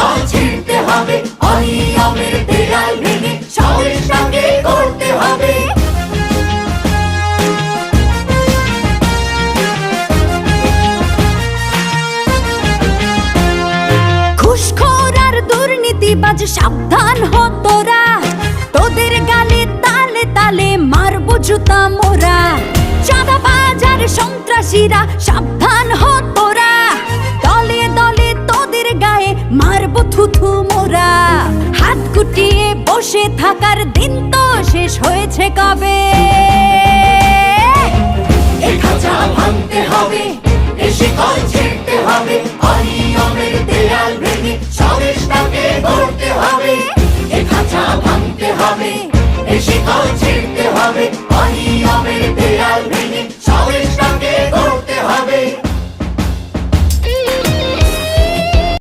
দল ছিঁড়তে হবে, অনিয়মের দেয়াল ভেঙে সবের সঙ্গে করতে হবে। ঘুষখোর আর দুর্নীতিবাজ সাবধান হ তোরা, তোদের গালে তালে তালে মারবো জুতা মোরা। চাঁদাবাজ আর সন্ত্রাসীরা সাবধান হ তোরা, দলে দলে তোদের গায়ে মারবো থুথু মোরা। হাত গুটিয়ে বসে থাকার দিন তো শেষ হয়েছে কবে,